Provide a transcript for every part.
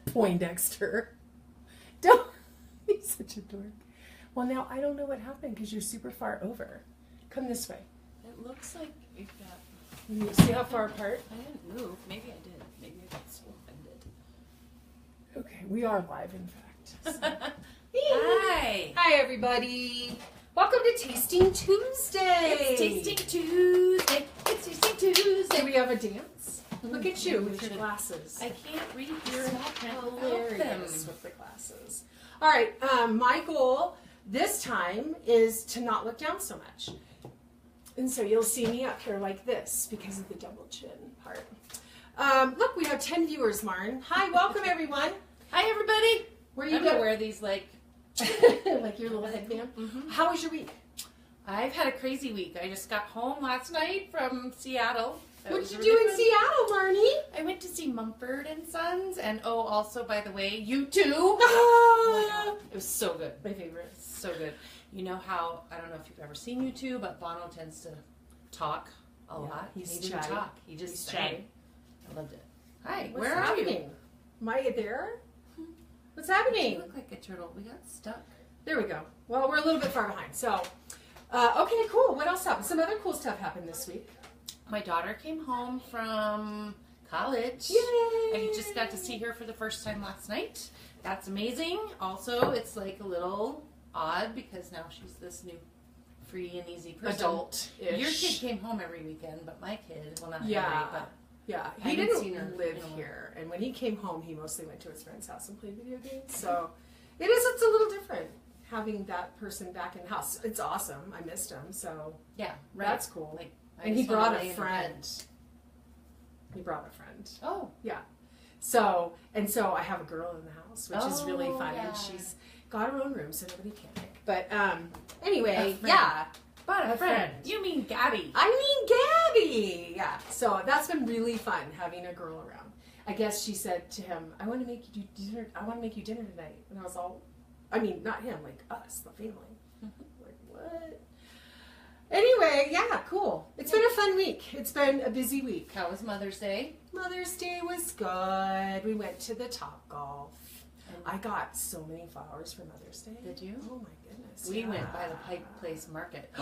Poindexter. Don't. He's such a dork. Well, now I don't know what happened because you're super far over. Come this way. It looks like it got... You see how far apart? I didn't move. Maybe I did. Maybe I got so offended. Okay, we are live, in fact. So. Hi. Hi, everybody. Welcome to Tasting Tuesday. It's Tasting Tuesday. It's Tasting Tuesday. Do we have a dance? Look at you with your glasses. I can't read your Hilarious with the glasses. All right, my goal this time is to not look down so much. And so you'll see me up here like this because of the double chin part. Look, we have 10 viewers, Marn. Hi, welcome everyone. Hi, everybody. Where are you I'm going to wear these like your little headband. Mm-hmm. How was your week? I've had a crazy week. I just got home last night from Seattle. What did you do in Seattle, Marnie? I went to see Mumford and Sons, and also, by the way, you too. Oh my God. It was so good. My favorite. So good. You know how, I don't know if you've ever seen you two, but Bono tends to talk a lot. He didn't shy. talk. He just sang. I loved it. Hi, What's where happening? are you? Am I there? What's happening? You look like a turtle. We got stuck. There we go. Well, we're a little bit far behind. So, okay, cool. What else happened? Some other cool stuff happened this week. My daughter came home from college. Yay! I just got to see her for the first time last night. That's amazing. Also, it's like a little odd because now she's this new free and easy person. Adult-ish. Your kid came home every weekend, but my kid, well, not every, but yeah, I he haven't seen her, didn't live you know. here, and when he came home, he mostly went to his friend's house and played video games. So, it's a little different having that person back in the house. It's awesome. I missed him, so yeah, right. that's cool. Like, and he brought a friend. He brought a friend. Oh, yeah. So I have a girl in the house, which is really fun, yeah. and she's got her own room, so nobody panic. But anyway, A friend. yeah. but a friend. You mean Gabby? I mean Gabby. Yeah. So that's been really fun having a girl around. I guess she said to him, "I want to make you do dinner. I want to make you dinner tonight." And I was all, I mean, not him, like us, the family. Like what? Anyway, yeah, cool. It's been a fun week. It's been a busy week. How was Mother's Day? Mother's Day was good. We went to the Topgolf. I got so many flowers for Mother's Day. Did you? Oh my goodness. We yeah. went by the Pike Place Market.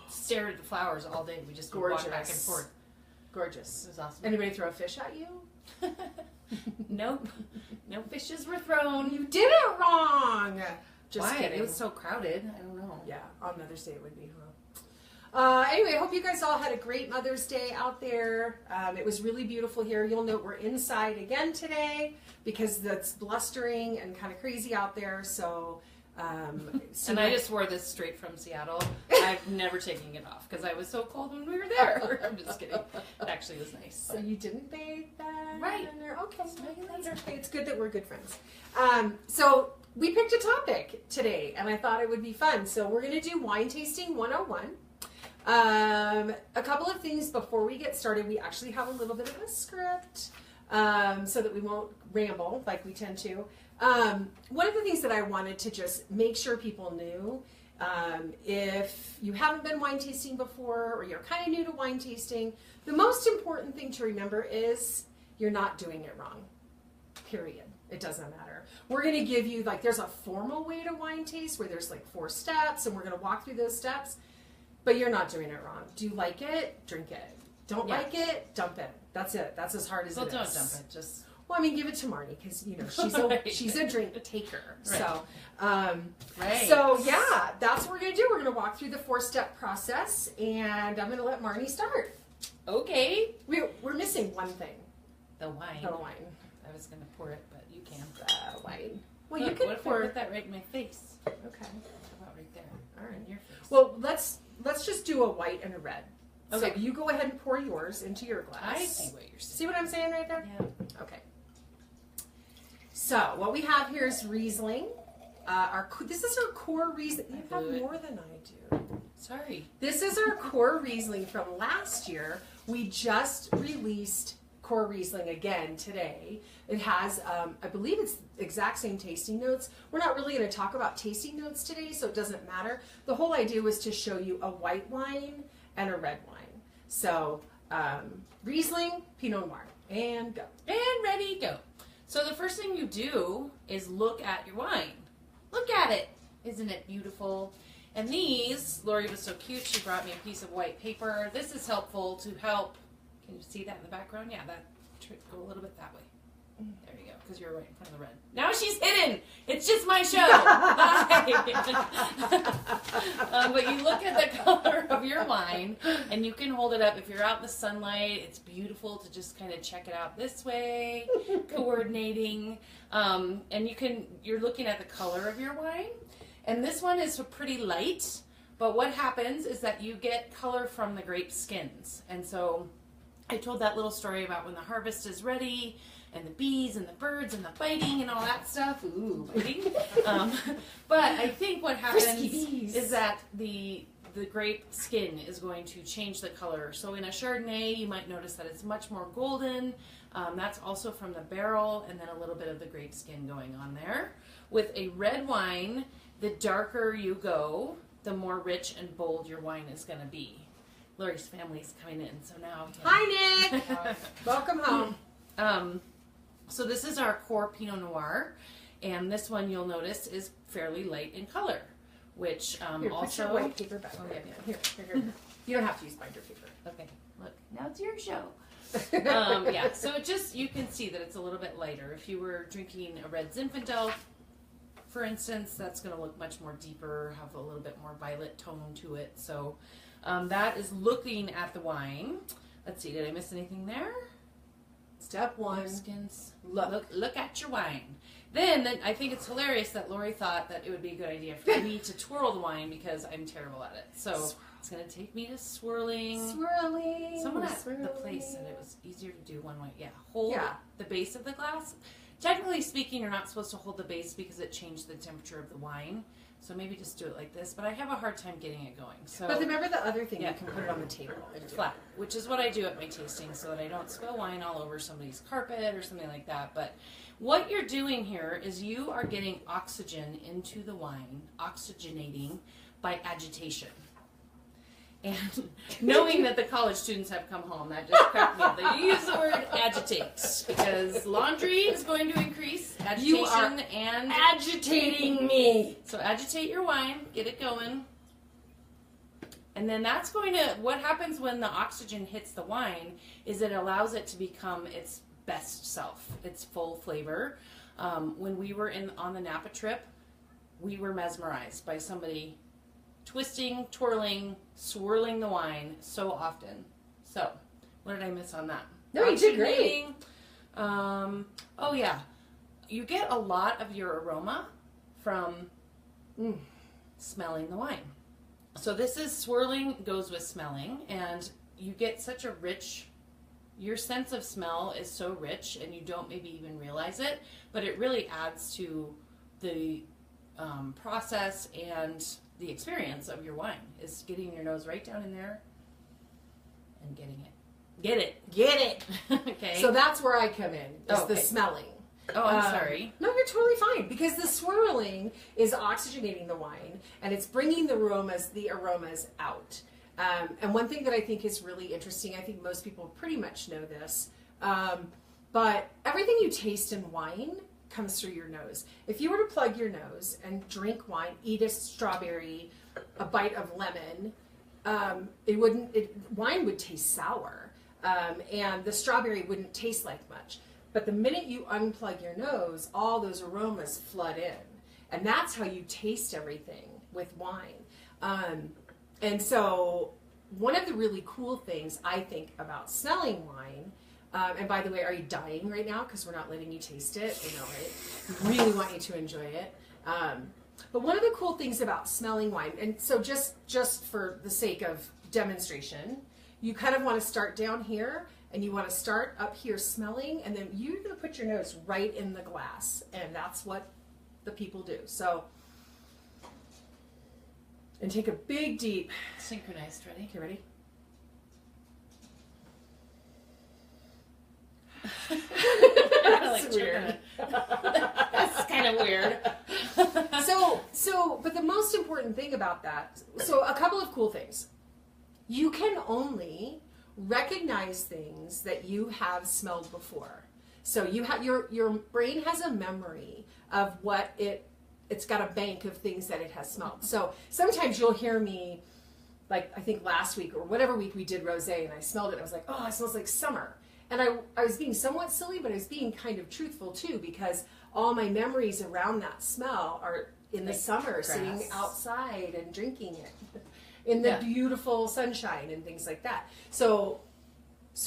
Stared at the flowers all day. We just Gorgeous. walked back and forth. Gorgeous. It was awesome. Anybody throw a fish at you? Nope. No fishes were thrown. You did it wrong. Just Why? kidding. It was so crowded. I don't know. Yeah, on Mother's Day it would be, huh? Anyway, I hope you guys all had a great Mother's Day out there. It was really beautiful here. You'll note we're inside again today because it's blustering and kind of crazy out there. So, and I just wore this straight from Seattle. I've never taken it off because I was so cold when we were there. I'm just kidding. It actually was nice. So you didn't bathe then? Right. Okay. That's okay. It's good that we're good friends. So we picked a topic today, and I thought it would be fun. So we're going to do Wine Tasting 101. A couple of things before we get started. We actually have a little bit of a script so that we won't ramble like we tend to. One of the things that I wanted to just make sure people knew, if you haven't been wine tasting before or you're kind of new to wine tasting, the most important thing to remember is you're not doing it wrong, period. It doesn't matter. We're going to give you, like, there's a formal way to wine taste where there's like 4 steps and we're going to walk through those steps. But you're not doing it wrong. Do you like it? Drink it. Don't like it? Dump it. That's it. That's as hard as it is. Well, don't dump it. Just. Well, I mean, give it to Marnie because you know she's a drink taker. Right. So, Right. So yeah, that's what we're gonna do. We're gonna walk through the 4-step process, and I'm gonna let Marnie start. Okay. We're missing one thing. The wine. The wine. I was gonna pour it, but you can. Wine. Well, Look, you can what if pour. I put that right in my face? Okay. How about right there? All right. In your face. Well, let's just do a white and a red. Okay. So you go ahead and pour yours into your glass. I see what you're saying. See what I'm saying right there? Yeah. Okay. So what we have here is Riesling. This is our core Riesling. You have more than I do. Sorry. This is our core Riesling from last year. We just released core Riesling again today. It has, I believe it's the exact same tasting notes. We're not really going to talk about tasting notes today, so it doesn't matter. The whole idea was to show you a white wine and a red wine. So Riesling, Pinot Noir, and go. And ready, go. So the first thing you do is look at your wine. Look at it. Isn't it beautiful? And these, Lori was so cute, she brought me a piece of white paper. This is helpful to help, can you see that in the background? Yeah, that, go a little bit that way. There you go, because you're right in front of the red. Now she's hidden. It's just my show. But you look at the color of your wine, and you can hold it up. If you're out in the sunlight, it's beautiful to just kind of check it out this way, coordinating. And you're looking at the color of your wine. And this one is pretty light, but what happens is that you get color from the grape skins. And so I told that little story about when the harvest is ready, and the bees and the birds and the biting and all that stuff. Ooh, biting. But I think what happens is that the grape skin is going to change the color. So in a Chardonnay, you might notice that it's much more golden. That's also from the barrel, and then a little bit of the grape skin going on there. With a red wine, the darker you go, the more rich and bold your wine is going to be. Lori's family's coming in, so now... Hi, Nick! Welcome home. So this is our core Pinot Noir, and this one you'll notice is fairly light in color, which Here, also... put your white paper back. Oh, yeah. Here. You don't have to use binder paper. Okay, look, now it's your show. Yeah, so it just, you can see that it's a little bit lighter. If you were drinking a red Zinfandel, for instance, that's going to look much more deeper, have a little bit more violet tone to it. So that is looking at the wine. Let's see, did I miss anything there? Step one. Skins. Look at your wine. Then I think it's hilarious that Lori thought that it would be a good idea for me to twirl the wine because I'm terrible at it. So it's going to take me to swirling. Swirling. Someone at the place said it was easier to do one way. Yeah, hold the base of the glass. Technically speaking, you're not supposed to hold the base because it changed the temperature of the wine. So maybe just do it like this, but I have a hard time getting it going. So, but remember the other thing, you can put it on the table. Flat, which is what I do at my tasting so that I don't spill wine all over somebody's carpet or something like that. But what you're doing here is you are getting oxygen into the wine, oxygenating by agitation. And knowing that the college students have come home, that just cracked me up. They use the word agitate because laundry is going to increase agitation. You are and agitating me. So agitate your wine, get it going. And then that's going to, what happens when the oxygen hits the wine is it allows it to become its best self, its full flavor. When we were on the Napa trip, we were mesmerized by somebody twisting, twirling, swirling the wine so often. So, what did I miss on that? No, you did great. Oh yeah, you get a lot of your aroma from smelling the wine. So this is swirling goes with smelling, and you get such a rich, your sense of smell is so rich, and you don't maybe even realize it, but it really adds to the process and the experience of your wine is getting your nose right down in there and getting it. Get it. Okay. So that's where I come in, is the smelling. Oh, I'm sorry. No, you're totally fine because the swirling is oxygenating the wine and it's bringing the aromas out. And one thing that I think is really interesting, I think most people pretty much know this, but everything you taste in wine comes through your nose. If you were to plug your nose and drink wine, eat a strawberry, a bite of lemon, wine would taste sour, and the strawberry wouldn't taste like much. But the minute you unplug your nose, all those aromas flood in, and that's how you taste everything with wine. And so one of the really cool things I think about smelling wine. And by the way, are you dying right now? Because we're not letting you taste it. I know, right? We really want you to enjoy it. But one of the cool things about smelling wine, and so just for the sake of demonstration, you kind of want to start down here, and you want to start up here smelling, and then you're going to put your nose right in the glass, and that's what the people do. So, and take a big, deep... Synchronized, ready? Okay, ready? That's weird. That's kind of weird. But the most important thing about that, so a couple of cool things. You can only recognize things that you have smelled before. So you have your brain has a memory of what it's got a bank of things that it has smelled. So sometimes you'll hear me, like I think last week or whatever week we did rosé, and I smelled it and I was like, oh, it smells like summer. And I was being somewhat silly, but I was being kind of truthful too, because all my memories around that smell are in the summer, grass. sitting outside and drinking it in the beautiful sunshine and things like that. So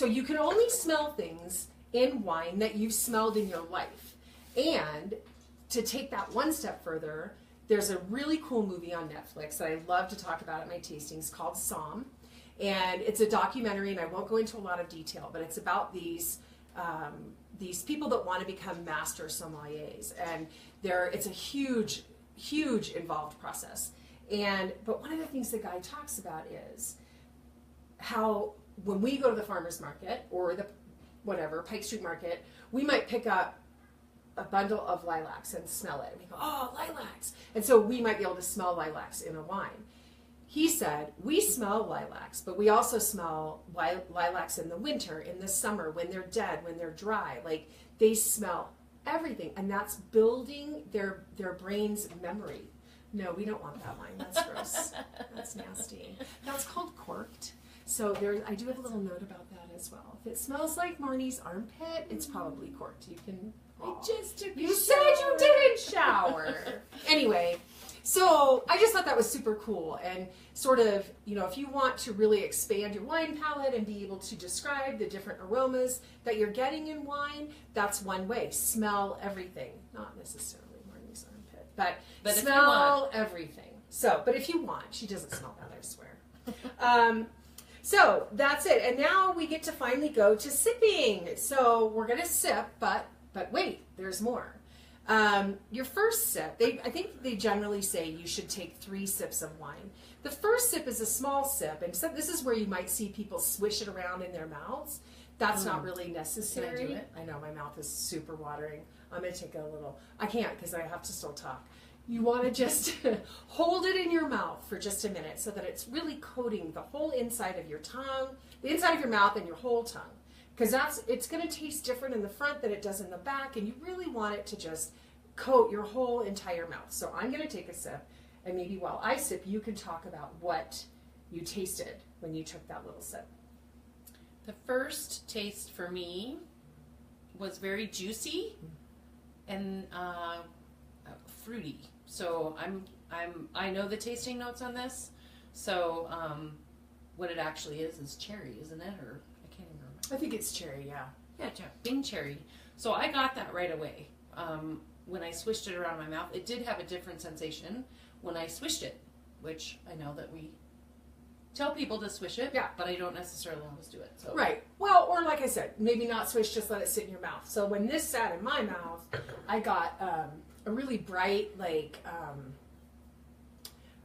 you can only smell things in wine that you've smelled in your life. And to take that one step further, there's a really cool movie on Netflix that I love to talk about at my tastings called Somm. And it's a documentary, and I won't go into a lot of detail, but it's about these people that want to become master sommeliers. And it's a huge, huge involved process. But one of the things the guy talks about is how when we go to the farmer's market or the Pike Street Market, we might pick up a bundle of lilacs and smell it. And we go, oh, lilacs. And so we might be able to smell lilacs in a wine. He said, we smell lilacs, but we also smell lilacs in the winter, in the summer, when they're dead, when they're dry. Like, they smell everything. And that's building their brain's memory. No, we don't want that wine. That's gross. That's nasty. That's called corked. So I do have a little note about that as well. If it smells like Marnie's armpit, it's probably corked. You can... I just took a You shower. said you didn't shower. Anyway, so I just thought that was super cool. And sort of, if you want to really expand your wine palette and be able to describe the different aromas that you're getting in wine, that's one way. Smell everything. Not necessarily Marnie's armpit, but smell everything. So, but if you want, she doesn't smell that, I swear. So that's it. And now we get to finally go to sipping. So we're going to sip, but wait, there's more. Your first sip, I think they generally say you should take 3 sips of wine. The first sip is a small sip, and so this is where you might see people swish it around in their mouths. That's not really necessary. Can I do it? I know, my mouth is super watering. I'm going to take a little. I can't because I have to still talk. You want to just hold it in your mouth for just a minute so that it's really coating the whole inside of your tongue, the inside of your mouth and your whole tongue. Because it's going to taste different in the front than it does in the back, and you really want it to just coat your whole entire mouth. So I'm going to take a sip, and maybe while I sip, you can talk about what you tasted when you took that little sip. The first taste for me was very juicy and fruity. So I know the tasting notes on this. So what it actually is cherry, isn't it? Or I can't even remember. I think it's cherry, yeah. Yeah, bean cherry. So I got that right away. When I swished it around my mouth, it did have a different sensation when I swished it, which I know that we tell people to swish it, but I don't necessarily always do it. So. Right. Well, or like I said, maybe not swish, just let it sit in your mouth. So when this sat in my mouth, I got a really bright, like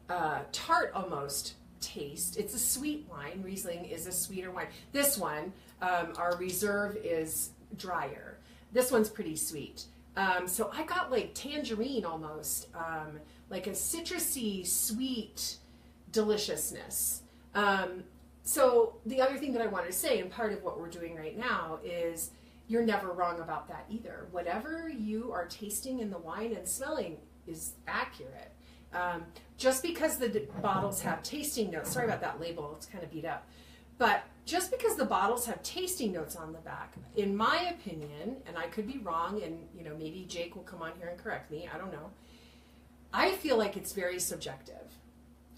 tart almost taste. It's a sweet wine. Riesling is a sweeter wine. This one, our reserve is drier. This one's pretty sweet. So I got like tangerine almost, like a citrusy, sweet deliciousness. So the other thing that I wanted to say, and part of what we're doing right now, is you're never wrong about that either. Whatever you are tasting in the wine and smelling is accurate. Just because the bottles have tasting notes, sorry about that label, it's kind of beat up, but just because the bottles have tasting notes on the back, in my opinion, and I could be wrong, and maybe Jake will come on here and correct me, I don't know, I feel like it's very subjective.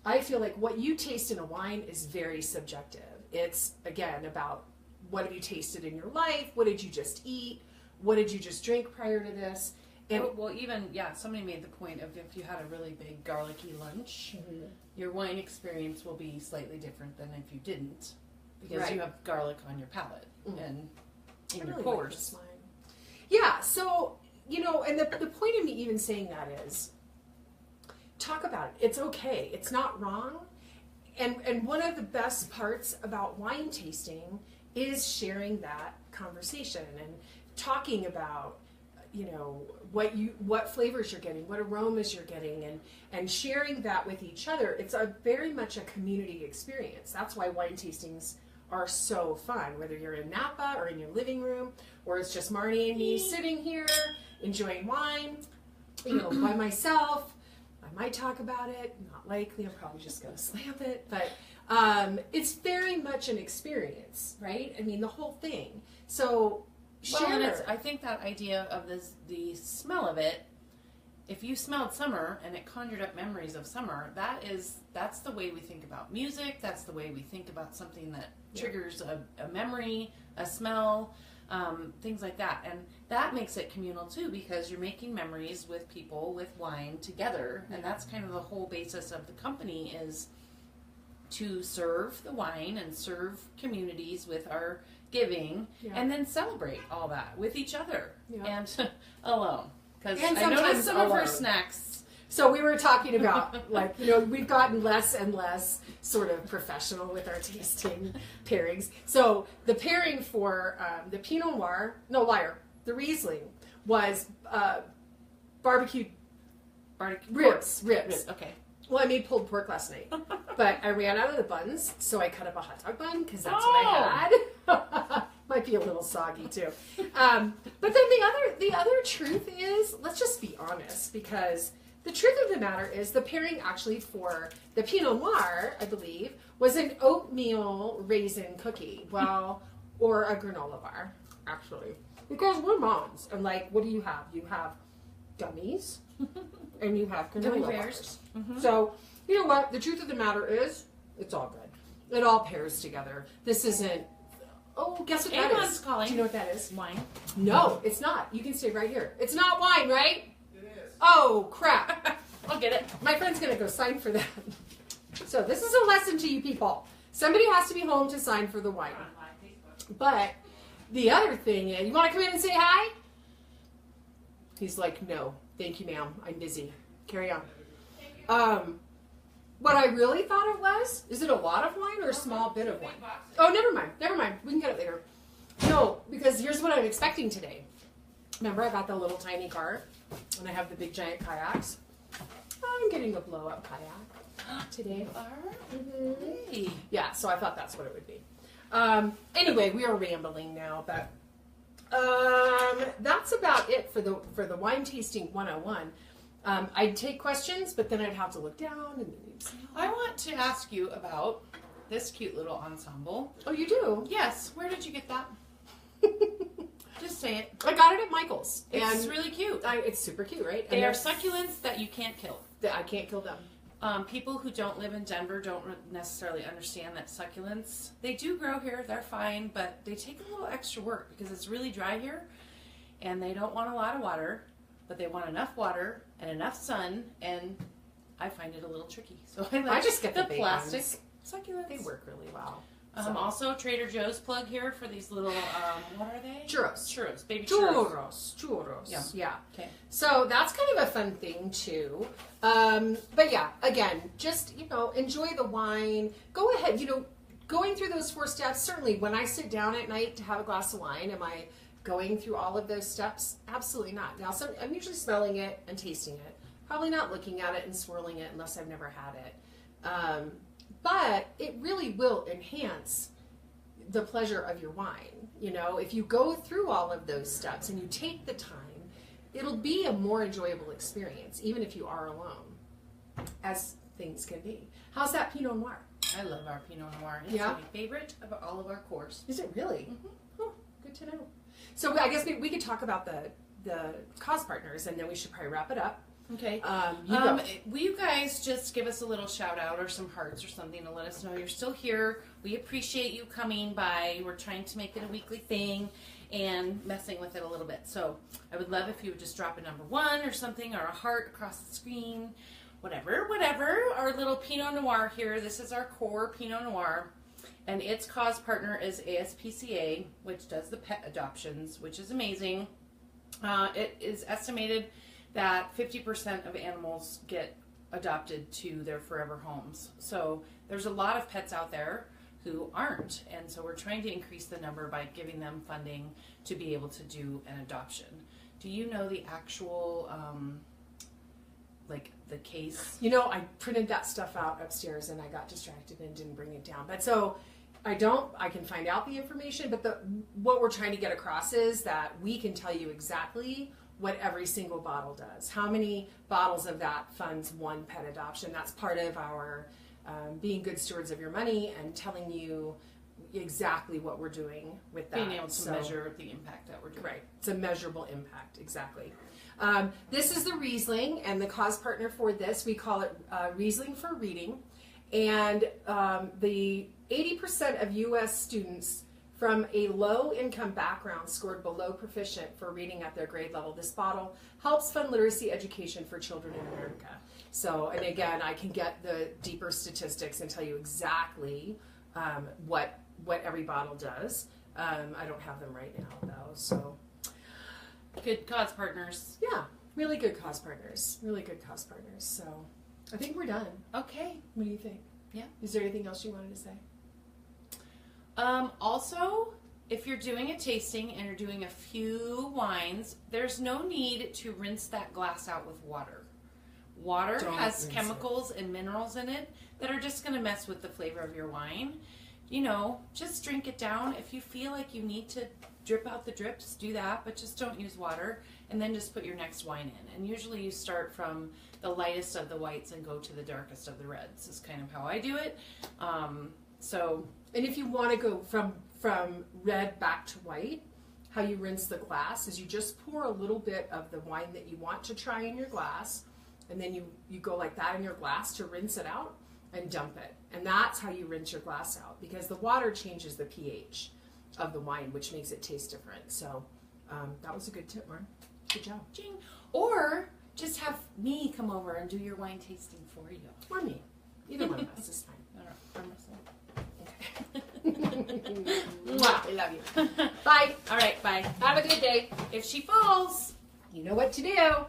I feel like what you taste in a wine is very subjective. It's, again, about what have you tasted in your life, what did you just eat, what did you just drink prior to this. And well, even, somebody made the point of if you had a really big garlicky lunch, your wine experience will be slightly different than if you didn't, because you have garlic on your palate and in your pores. Like this wine. Yeah, so, and the point of me even saying that is, talk about it. It's okay. It's not wrong. And one of the best parts about wine tasting is sharing that conversation and talking about, what flavors you're getting, what aromas you're getting, and sharing that with each other. It's very much a community experience. That's why wine tastings are so fun, whether you're in Napa or in your living room, or it's just Marnie and me sitting here enjoying wine, by myself. I might talk about it, not likely, I'm probably just going to slam it, but it's very much an experience, right? I mean, the whole thing. So, share. Well, and I think that idea of the smell of it, if you smelled summer and it conjured up memories of summer, that's the way we think about music. That's the way we think about something that triggers a memory, a smell, things like that. And that makes it communal too, because you're making memories with people with wine together. And that's kind of the whole basis of the company, is to serve the wine and serve communities with our giving, and then celebrate all that with each other and alone. Because I noticed some of her snacks. So we were talking about, we've gotten less and less sort of professional with our tasting pairings. So the pairing for the Pinot Noir, the Riesling, was barbecued ribs. Okay. Well, I made pulled pork last night, but I ran out of the buns, so I cut up a hot dog bun because that's what I had. Might be a little soggy too. But then the other truth is, let's just be honest, because the truth of the matter is the pairing actually for the Pinot Noir, I believe, was an oatmeal raisin cookie, or a granola bar, actually. Because we're moms, and what do you have? You have gummies, and you have granola bars. Mm-hmm. So, you know what? The truth of the matter is, it's all good. It all pairs together. This isn't, guess what that is? Calling. Do you know what that is? Wine. No, it's not. You can stay right here. It's not wine, right? It is. Oh, crap. I'll get it. My friend's going to go sign for that. So this is a lesson to you people. Somebody has to be home to sign for the wine. But the other thing is, you want to come in and say hi? He's like, no, thank you, ma'am. I'm busy. Carry on. What I really thought it was, is it a lot of wine or a small bit of wine? Oh, never mind. We can get it later. No, because here's what I'm expecting today. Remember, I got the little tiny car, and I have the big giant kayaks. I'm getting a blow-up kayak today. Mm-hmm. Yeah, so I thought that's what it would be. Anyway, we are rambling now, but that's about it for the wine tasting 101. I'd take questions, but then I'd have to look down and I want to ask you about this cute little ensemble. Oh, you do? Yes. Where did you get that? Just say it. I got it at Michael's. It's really cute. It's super cute, right? They are succulents that you can't kill. I can't kill them. People who don't live in Denver don't necessarily understand that succulents, they do grow here, they're fine, but they take a little extra work because it's really dry here, and they don't want a lot of water, but they want enough water and enough sun, and I find it a little tricky. So I just get the big plastic ones. succulents. They work really well. Also, Trader Joe's plug here for these little, what are they? Churros. Baby churros. Churros. Yeah. Okay. So that's kind of a fun thing too. But yeah, again, just, enjoy the wine. Go ahead, going through those 4 steps, certainly when I sit down at night to have a glass of wine, am I going through all of those steps? Absolutely not. Now, I'm usually smelling it and tasting it. Probably not looking at it and swirling it unless I've never had it. But it really will enhance the pleasure of your wine. If you go through all of those steps and you take the time, it'll be a more enjoyable experience, even if you are alone, as things can be. How's that Pinot Noir? I love our Pinot Noir. It's my favorite of all of our cores. Is it really? Mm-hmm. Oh, good to know. So I guess we could talk about the cause partners, and then we should probably wrap it up. Okay. Will you guys just give us a little shout out or some hearts or something to let us know you're still here? We appreciate you coming by. We're trying to make it a weekly thing and messing with it a little bit. So I would love if you would just drop a number 1 or something, or a heart across the screen. Whatever. Our little Pinot Noir here. This is our core Pinot Noir. And its cause partner is ASPCA, which does the pet adoptions, which is amazing. It is estimated that 50% of animals get adopted to their forever homes. So there's a lot of pets out there who aren't, and so we're trying to increase the number by giving them funding to be able to do an adoption. Do you know the actual, the case? I printed that stuff out upstairs and I got distracted and didn't bring it down. But so I can find out the information, but what we're trying to get across is that we can tell you exactly what every single bottle does. How many bottles of that funds one pet adoption? That's part of our being good stewards of your money and telling you exactly what we're doing with that. Being able to measure the impact that we're doing. Right. It's a measurable impact, exactly. This is the Riesling, and the cause partner for this, we call it Riesling for Reading. And the 80% of U.S. students from a low-income background scored below proficient for reading at their grade level. This bottle helps fund literacy education for children in America. So, and again, I can get the deeper statistics and tell you exactly what every bottle does. I don't have them right now, though. So, good cause partners. Yeah, really good cause partners. Really good cause partners. So, I think we're done. Okay. What do you think? Yeah. Is there anything else you wanted to say? Also, if you're doing a tasting and you're doing a few wines, there's no need to rinse that glass out with water. Water has chemicals and minerals in it that are just going to mess with the flavor of your wine. You know, just drink it down. If you feel like you need to drip out the drips, do that, but just don't use water, and then just put your next wine in. And usually you start from the lightest of the whites and go to the darkest of the reds is kind of how I do it. And if you want to go from red back to white, how you rinse the glass is you just pour a little bit of the wine that you want to try in your glass, and then you go like that in your glass to rinse it out and dump it. And that's how you rinse your glass out, because the water changes the pH of the wine, which makes it taste different. So that was a good tip, Lauren. Good job. Ching. Or just have me come over and do your wine tasting for you. Or me. Either one of us is fine. I love you. Bye. All right, bye. Have a good day. If she falls, you know what to do.